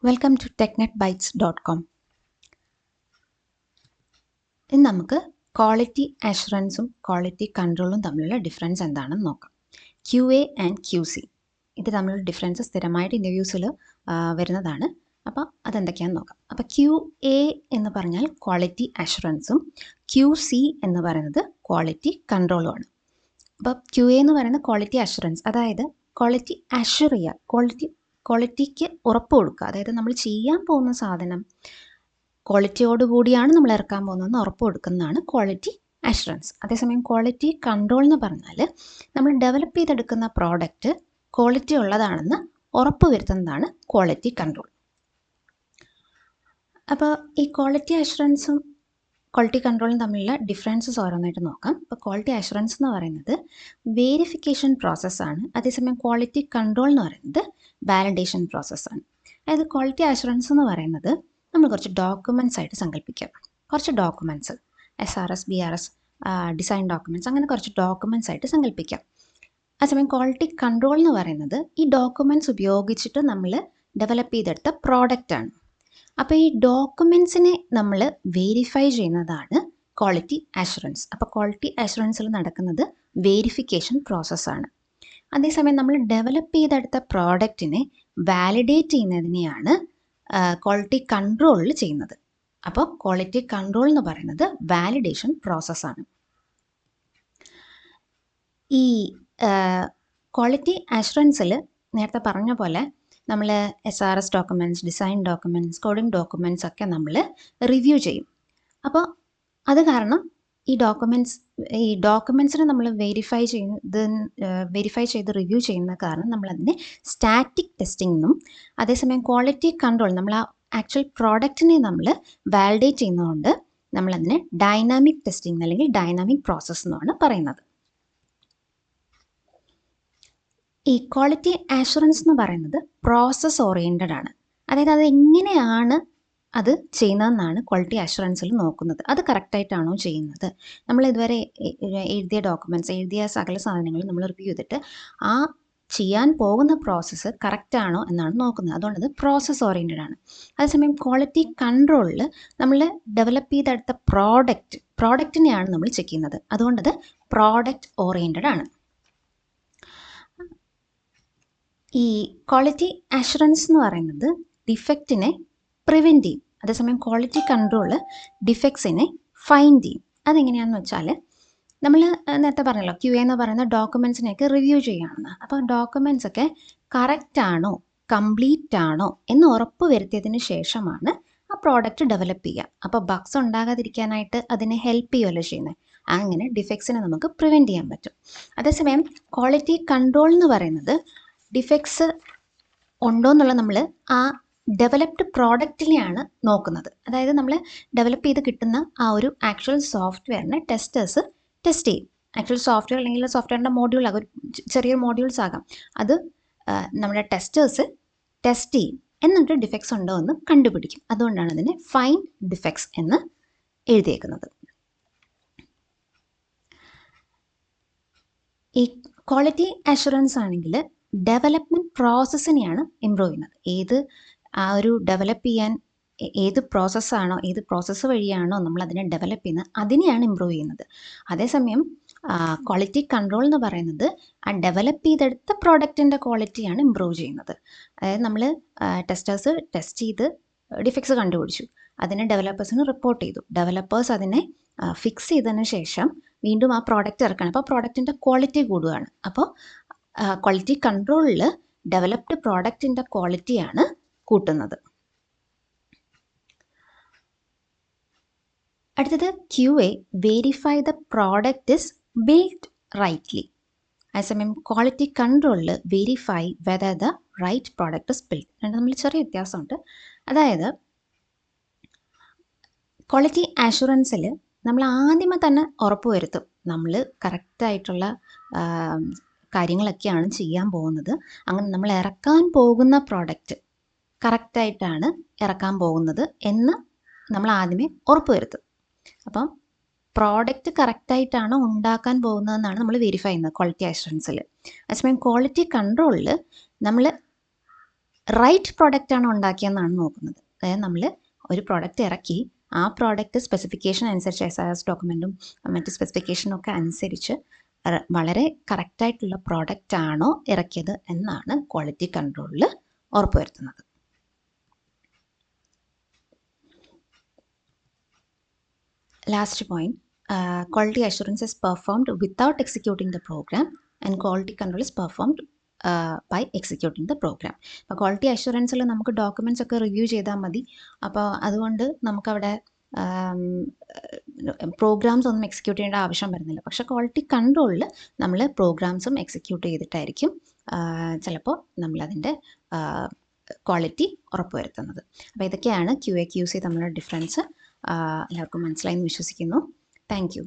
Welcome to technetbytes.com. ഇന്ന് നമുക്ക് quality അഷുറൻസും quality കൺട്രോളും തമ്മിലുള്ള ഡിഫറൻസ് എന്താണെന്ന് നോക്കാം. QA ആൻഡ് QC ഇത് തമ്മിലുള്ള ഡിഫറൻസ് സ്ഥിരമായിട്ട് ഇൻ്റർവ്യൂസിൽ വരുന്നതാണ്. അപ്പോൾ അതെന്തൊക്കെയാണെന്ന് നോക്കാം. അപ്പോൾ QA എന്ന് പറഞ്ഞാൽ ക്വാളിറ്റി അഷുറൻസും QC എന്ന് പറയുന്നത് ക്വാളിറ്റി കൺട്രോളുമാണ്. അപ്പോൾ QA എന്ന് പറയുന്നത് ക്വാളിറ്റി അഷുറൻസ്, അതായത് ക്വാളിറ്റി അഷുർ ചെയ്യുക, ക്വാളിറ്റിക്ക് ഉറപ്പ് കൊടുക്കുക. അതായത് നമ്മൾ ചെയ്യാൻ പോകുന്ന സാധനം ക്വാളിറ്റിയോടുകൂടിയാണ് നമ്മൾ ഇറക്കാൻ പോകുന്നതെന്ന് ഉറപ്പ് കൊടുക്കുന്നതാണ് ക്വാളിറ്റി അഷുറൻസ്. അതേസമയം ക്വാളിറ്റി കൺട്രോൾ എന്ന് പറഞ്ഞാൽ നമ്മൾ ഡെവലപ്പ് ചെയ്തെടുക്കുന്ന പ്രോഡക്റ്റ് ക്വാളിറ്റി ഉള്ളതാണെന്ന് ഉറപ്പ് വരുത്തുന്നതാണ് ക്വാളിറ്റി കൺട്രോൾ. അപ്പോൾ ഈ ക്വാളിറ്റി അഷുറൻസും ക്വാളിറ്റി കൺട്രോളും തമ്മിലുള്ള ഡിഫറൻസസ് ഓരോന്നായിട്ട് നോക്കാം. ഇപ്പോൾ ക്വാളിറ്റി അഷുറൻസ് എന്ന് പറയുന്നത് വേരിഫിക്കേഷൻ പ്രോസസ്സാണ്. അതേസമയം ക്വാളിറ്റി കൺട്രോൾ എന്ന് പറയുന്നത് വാലിഡേഷൻ പ്രോസസ്സാണ്. അതായത് ക്വാളിറ്റി അഷുറൻസ് എന്ന് പറയുന്നത് നമ്മൾ കുറച്ച് ഡോക്യുമെൻറ്റ്സ് ആയിട്ട് സങ്കല്പിക്കാം. കുറച്ച് documents SRS, BRS, design documents, അങ്ങനെ കുറച്ച് ഡോക്യുമെൻറ്റ്സ് ആയിട്ട് സങ്കല്പിക്കാം. അതേസമയം ക്വാളിറ്റി കൺട്രോൾ എന്ന് പറയുന്നത് ഈ ഡോക്യുമെൻറ്റ്സ് ഉപയോഗിച്ചിട്ട് നമ്മൾ ഡെവലപ്പ് ചെയ്തെടുത്ത പ്രോഡക്റ്റാണ്. അപ്പോൾ ഈ ഡോക്യുമെൻറ്റ്സിനെ നമ്മൾ വേരിഫൈ ചെയ്യുന്നതാണ് ക്വാളിറ്റി അഷുറൻസ്. അപ്പോൾ ക്വാളിറ്റി അഷുറൻസിൽ നടക്കുന്നത് വേരിഫിക്കേഷൻ പ്രോസസ്സാണ്. അതേസമയം നമ്മൾ ഡെവലപ്പ് ചെയ്തെടുത്ത പ്രോഡക്റ്റിനെ വാലിഡേറ്റ് ചെയ്യുന്നതിനെയാണ് ക്വാളിറ്റി കൺട്രോളിൽ ചെയ്യുന്നത്. അപ്പോൾ ക്വാളിറ്റി കൺട്രോൾ എന്ന് പറയുന്നത് വാലിഡേഷൻ പ്രോസസ്സാണ്. ഈ ക്വാളിറ്റി അഷുറൻസിൽ നേരത്തെ പറഞ്ഞ പോലെ നമ്മൾ SRS documents, design documents, coding documents ഒക്കെ നമ്മൾ റിവ്യൂ ചെയ്യും. അപ്പോൾ അത് കാരണം ഈ ഡോക്യുമെൻറ്റ്സിനെ നമ്മൾ വെരിഫൈ ചെയ്ത് റിവ്യൂ ചെയ്യുന്ന കാരണം നമ്മളതിനെ സ്റ്റാറ്റിക് ടെസ്റ്റിംഗ് എന്നും, അതേസമയം ക്വാളിറ്റി കൺട്രോൾ നമ്മൾ ആ ആക്ച്വൽ പ്രോഡക്റ്റിനെ നമ്മൾ വാലിഡേറ്റ് ചെയ്യുന്നതുകൊണ്ട് നമ്മളതിനെ ഡൈനാമിക് ടെസ്റ്റിംഗ് അല്ലെങ്കിൽ ഡൈനാമിക് പ്രോസസ്സ് എന്നാണ് പറയുന്നത്. ഈ ക്വാളിറ്റി അഷുറൻസ് എന്ന് പറയുന്നത് പ്രോസസ് ഓറിയൻറ്റഡ് ആണ്. അതായത് അത് എങ്ങനെയാണ് അത് ചെയ്യുന്നതെന്നാണ് ക്വാളിറ്റി അഷുറൻസിൽ നോക്കുന്നത്. അത് കറക്റ്റായിട്ടാണോ ചെയ്യുന്നത്, നമ്മൾ ഇതുവരെ എഴുതിയ ഡോക്യുമെൻറ്റ്സ്, എഴുതിയ സകല സാധനങ്ങൾ നമ്മൾ റിവ്യൂ ചെയ്തിട്ട് ആ ചെയ്യാൻ പോകുന്ന പ്രോസസ്സ് കറക്റ്റാണോ എന്നാണ് നോക്കുന്നത്. അതുകൊണ്ട് അത് പ്രോസസ് ഓറിയൻറ്റഡ് ആണ്. അതേസമയം ക്വാളിറ്റി കൺട്രോളിൽ നമ്മൾ ഡെവലപ്പ് ചെയ്തെടുത്ത പ്രോഡക്റ്റിനെയാണ് നമ്മൾ ചെക്ക് ചെയ്യുന്നത്. അതുകൊണ്ടത് പ്രോഡക്റ്റ് ഓറിയൻറ്റഡ് ആണ്. ഈ ക്വാളിറ്റി അഷുറൻസ് എന്ന് പറയുന്നത് ഡിഫക്റ്റിനെ പ്രിവെൻറ്റ് ചെയ്യും. അതേസമയം ക്വാളിറ്റി കൺട്രോൾ ഡിഫക്ട്സിനെ ഫൈൻഡ് ചെയ്യും. അതെങ്ങനെയാണെന്ന് വെച്ചാൽ നമ്മൾ നേരത്തെ പറഞ്ഞല്ലോ, QA എന്ന് പറയുന്ന ഡോക്യുമെൻറ്റ്സിനെയൊക്കെ റിവ്യൂ ചെയ്യുകയാണെന്ന്. അപ്പോൾ ഡോക്യുമെൻറ്റ്സ് ഒക്കെ കറക്റ്റ് ആണോ, കംപ്ലീറ്റ് ആണോ എന്ന് ഉറപ്പ് വരുത്തിയതിന് ശേഷമാണ് ആ പ്രോഡക്റ്റ് ഡെവലപ്പ് ചെയ്യുക. അപ്പോൾ ബഗ്സ് ഉണ്ടാകാതിരിക്കാനായിട്ട് അതിനെ ഹെൽപ്പ് ചെയ്യുമല്ലോ ചെയ്യുന്നത്. അങ്ങനെ ഡിഫക്ട്സിനെ നമുക്ക് പ്രിവെൻറ്റ് ചെയ്യാൻ പറ്റും. അതേസമയം ക്വാളിറ്റി കൺട്രോൾ എന്ന് പറയുന്നത് ഡിഫക്ട്സ് ഉണ്ടോ എന്നുള്ളത് നമ്മൾ ആ ഡെവലപ്ഡ് പ്രോഡക്റ്റിനെയാണ് നോക്കുന്നത്. അതായത് നമ്മൾ ഡെവലപ്പ് ചെയ്ത് കിട്ടുന്ന ആ ഒരു ആക്ച്വൽ സോഫ്റ്റ്വെയറിനെ ടെസ്റ്റേഴ്സ് ടെസ്റ്റ് ചെയ്യും. ആക്ച്വൽ സോഫ്റ്റ്വെയർ അല്ലെങ്കിൽ സോഫ്റ്റ്വെയറിൻ്റെ മോഡ്യൂൾ ആകും, ചെറിയൊരു മോഡ്യൂൾസ് ആകാം. അത് നമ്മുടെ ടെസ്റ്റേഴ്സ് ടെസ്റ്റ് ചെയ്യും, എന്നിട്ട് ഡിഫക്ട്സ് ഉണ്ടോ എന്ന് കണ്ടുപിടിക്കും. അതുകൊണ്ടാണ് അതിനെ ഫൈൻഡ് ഡിഫക്ട്സ് എന്ന് എഴുതിയേക്കുന്നത്. ഈ ക്വാളിറ്റി അഷുറൻസ് ആണെങ്കിൽ ഡെവലപ്മെൻറ്റ് പ്രോസസ്സിനെയാണ് ഇമ്പ്രൂവ് ചെയ്യുന്നത്. ആ ഒരു ഡെവലപ്പ് ചെയ്യാൻ ഏത് പ്രോസസ്സാണോ, ഏത് പ്രോസസ്സ് വഴിയാണോ നമ്മൾ അതിനെ ഡെവലപ്പ് ചെയ്യുന്നത്, അതിനെയാണ് ഇമ്പ്രൂവ് ചെയ്യുന്നത്. അതേസമയം ക്വാളിറ്റി കൺട്രോൾ എന്ന് പറയുന്നത് ആ ഡെവലപ്പ് ചെയ്തെടുത്ത പ്രോഡക്റ്റിൻ്റെ ക്വാളിറ്റിയാണ് ഇമ്പ്രൂവ് ചെയ്യുന്നത്. അതായത് നമ്മൾ ടെസ്റ്റേഴ്സ് ടെസ്റ്റ് ചെയ്ത് ഡിഫക്ട്സ് കണ്ടുപിടിച്ചു, അതിനെ ഡെവലപ്പേഴ്സിന് റിപ്പോർട്ട് ചെയ്തു. ഡെവലപ്പേഴ്സ് അതിനെ ഫിക്സ് ചെയ്തതിന് ശേഷം വീണ്ടും ആ പ്രോഡക്റ്റ് ഇറക്കണം. അപ്പോൾ പ്രോഡക്റ്റിൻ്റെ ക്വാളിറ്റി കൂടുകയാണ്. അപ്പോൾ ക്വാളിറ്റി കൺട്രോളിൽ ഡെവലപ്ഡ് പ്രോഡക്റ്റിൻ്റെ ക്വാളിറ്റിയാണ് കൂട്ടുന്നത്. അടുത്തത് QA, verify the product is build rightly. അതേസമയം ക്വാളിറ്റി കൺട്രോളിൽ verify whether the right product is build. രണ്ടും തമ്മിൽ ചെറിയ വ്യത്യാസമുണ്ട്. അതായത് ക്വാളിറ്റി അഷുറൻസിൽ നമ്മൾ ആദ്യമേ തന്നെ ഉറപ്പ് വരുത്തും നമ്മൾ കറക്റ്റായിട്ടുള്ള കാര്യങ്ങളൊക്കെയാണ് ചെയ്യാൻ പോകുന്നത്. അങ്ങനെ നമ്മൾ ഇറക്കാൻ പോകുന്ന പ്രോഡക്റ്റ് കറക്റ്റായിട്ടാണ് ഇറക്കാൻ പോകുന്നത് എന്ന് നമ്മൾ ആദ്യമേ ഉറപ്പ് വരുത്തും. അപ്പം പ്രോഡക്റ്റ് കറക്റ്റായിട്ടാണ് ഉണ്ടാക്കാൻ പോകുന്നതെന്നാണ് നമ്മൾ വെരിഫൈ ചെയ്യുന്നത് ക്വാളിറ്റി അഷുറൻസിൽ. അതേസമയം ക്വാളിറ്റി കൺട്രോളിൽ നമ്മൾ റൈറ്റ് പ്രോഡക്റ്റാണ് ഉണ്ടാക്കിയെന്നാണ് നോക്കുന്നത്. അതായത് നമ്മൾ ഒരു പ്രോഡക്റ്റ് ഇറക്കി ആ പ്രോഡക്റ്റ് സ്പെസിഫിക്കേഷൻ അനുസരിച്ച് SIS ഡോക്യുമെൻറ്റും മറ്റ് സ്പെസിഫിക്കേഷനും ഒക്കെ അനുസരിച്ച് വളരെ കറക്റ്റായിട്ടുള്ള പ്രോഡക്റ്റ് ആണോ ഇറക്കിയത് എന്നാണ് ക്വാളിറ്റി കൺട്രോളിൽ ഉറപ്പുവരുത്തുന്നത്. Last point, quality assurance is performed without executing the program and quality control is performed by executing the program. അപ്പോൾ ക്വാളിറ്റി അഷുറൻസിൽ നമുക്ക് ഡോക്യുമെൻറ്റ്സ് ഒക്കെ റിവ്യൂ ചെയ്താൽ മതി. അപ്പോൾ അതുകൊണ്ട് നമുക്കവിടെ പ്രോഗ്രാംസ് ഒന്നും എക്സിക്യൂട്ട് ചെയ്യേണ്ട ആവശ്യം വരുന്നില്ല. പക്ഷേ ക്വാളിറ്റി കൺട്രോളിൽ നമ്മൾ പ്രോഗ്രാംസും എക്സിക്യൂട്ട് ചെയ്തിട്ടായിരിക്കും ചിലപ്പോൾ നമ്മളതിൻ്റെ ക്വാളിറ്റി ഉറപ്പുവരുത്തുന്നത്. അപ്പോൾ ഇതൊക്കെയാണ് QA QC തമ്മിലുള്ള ഡിഫറൻസ്. എല്ലാവർക്കും മനസ്സിലായി എന്ന് വിശ്വസിക്കുന്നു. Thank you.